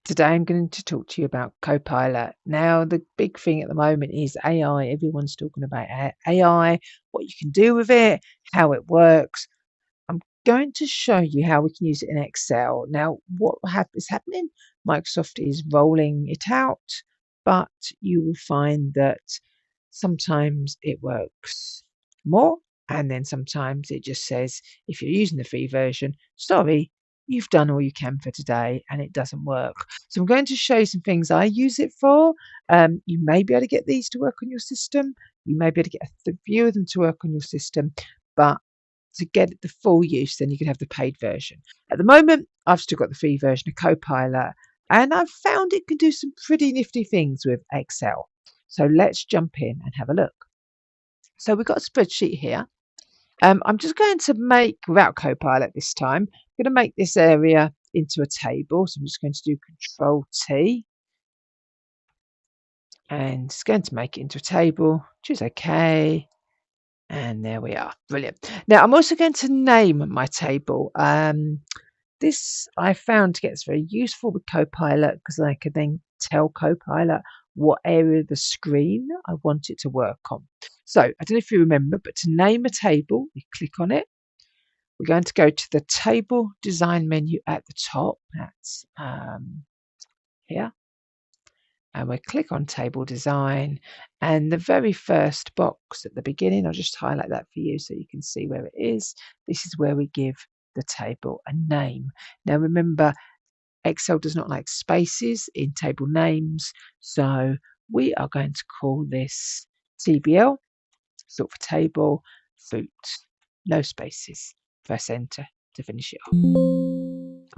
Today I'm going to talk to you about Copilot. Now, the big thing at the moment is AI. Everyone's talking about AI, what you can do with it, how it works. I'm going to show you how we can use it in Excel. Now, what is happening? Microsoft is rolling it out, but you will find that sometimes it works more, and then sometimes it just says, if you're using the free version, sorry, you've done all you can for today and it doesn't work. So I'm going to show you some things I use it for. You may be able to get these to work on your system. You may be able to get a few of them to work on your system, but to get the full use, then you can have the paid version. At the moment, I've still got the free version of Copilot, and I've found it can do some pretty nifty things with Excel. So let's jump in and have a look. So we've got a spreadsheet here. I'm just going to make, without Copilot this time, I'm going to make this area into a table. So I'm just going to do Control T. And it's going to make it into a table. Choose OK. And there we are. Brilliant. Now I'm also going to name my table. This I found gets very useful with Copilot because I can then tell Copilot what area of the screen I want it to work on. So I don't know if you remember, but to name a table, you click on it. We're going to go to the table design menu at the top. That's here. And we'll click on table design, and the very first box at the beginning, I'll just highlight that for you so you can see where it is. This is where we give the table a name. Now remember, Excel does not like spaces in table names, so we are going to call this TBL, sort for table, fruit, no spaces. Press enter to finish it off.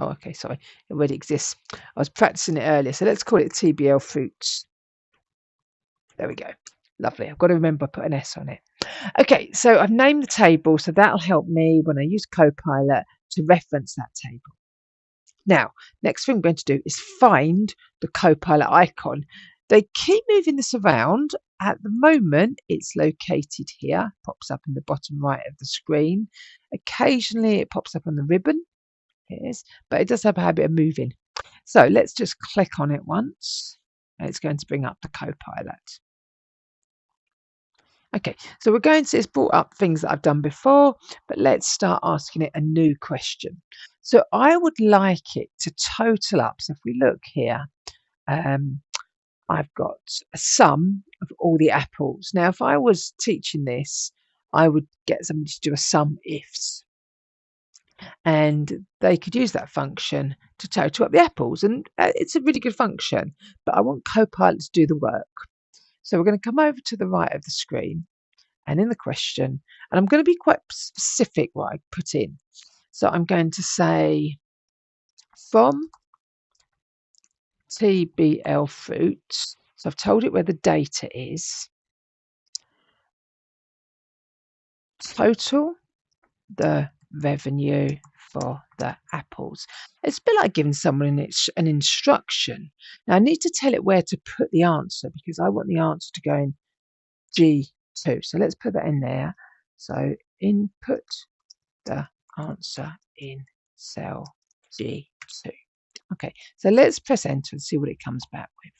Oh, okay, sorry, it already exists. I was practicing it earlier, so let's call it TBL fruits. There we go. Lovely. I've got to remember to put an S on it. Okay, so I've named the table, so that'll help me when I use Copilot to reference that table. Now, next thing I'm going to do is find the Copilot icon. They keep moving this around. At the moment, it's located here, pops up in the bottom right of the screen. Occasionally, it pops up on the ribbon. It is, but it does have a habit of moving. So let's just click on it once, and it's going to bring up the Copilot. Okay, so we're going to, it's brought up things that I've done before, but let's start asking it a new question. So I would like it to total up. So if we look here, I've got a sum of all the apples. Now, if I was teaching this, I would get somebody to do a sum ifs. And they could use that function to total up the apples. And it's a really good function, but I want Copilot to do the work. So we're going to come over to the right of the screen and in the question, and I'm going to be quite specific what I put in. So I'm going to say from TBL fruits. So I've told it where the data is. Total the revenue for the apples. It's a bit like giving someone an instruction. Now I need to tell it where to put the answer because I want the answer to go in G2. So let's put that in there. So input the answer in cell G2. Okay, so let's press enter and see what it comes back with.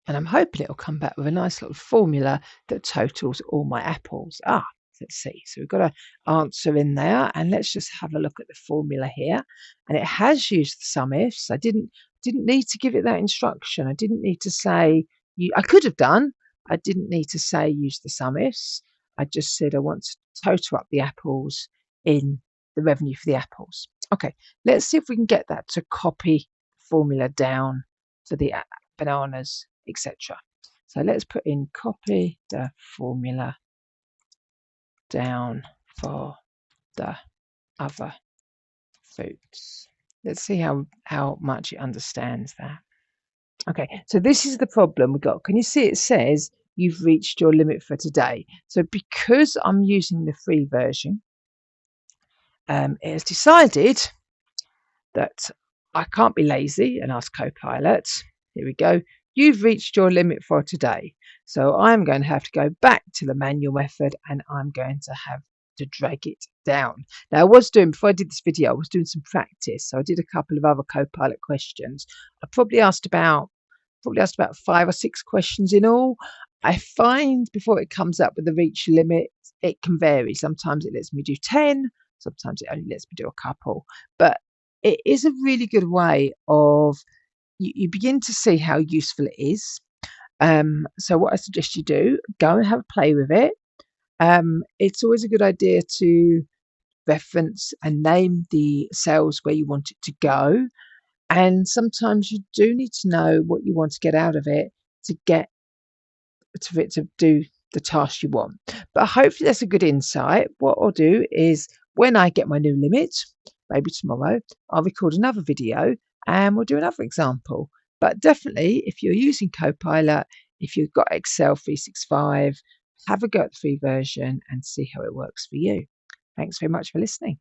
And I'm hoping it'll come back with a nice little formula that totals all my apples. Let's see. So we've got an answer in there, and let's just have a look at the formula here. And it has used the sum ifs. I didn't need to give it that instruction. I didn't need to say, I could have done. I didn't need to say use the sum ifs. I just said I want to total up the apples in the revenue for the apples. Okay, let's see if we can get that to copy formula down for the bananas, etc. So let's put in copy the formula down for the other fruits. Let's see how much it understands that. Okay, so this is the problem we've got. Can you see it says you've reached your limit for today? So because I'm using the free version, it has decided that I can't be lazy and ask Copilot. Here we go. You've reached your limit for today. So I'm going to have to go back to the manual method and I'm going to have to drag it down. Now, I was doing, before I did this video, I was doing some practice. So I did a couple of other Copilot questions. I probably asked about 5 or 6 questions in all. I find before it comes up with the reach limit, it can vary. Sometimes it lets me do 10, sometimes it only lets me do a couple. But it is a really good way of, you begin to see how useful it is. So what I suggest you do, go and have a play with it. It's always a good idea to reference and name the cells where you want it to go. And sometimes you do need to know what you want to get out of it to get to it to do the task you want. But hopefully that's a good insight. What I'll do is when I get my new limit, maybe tomorrow, I'll record another video and we'll do another example. But definitely, if you're using Copilot, if you've got Excel 365, have a go at the free version and see how it works for you. Thanks very much for listening.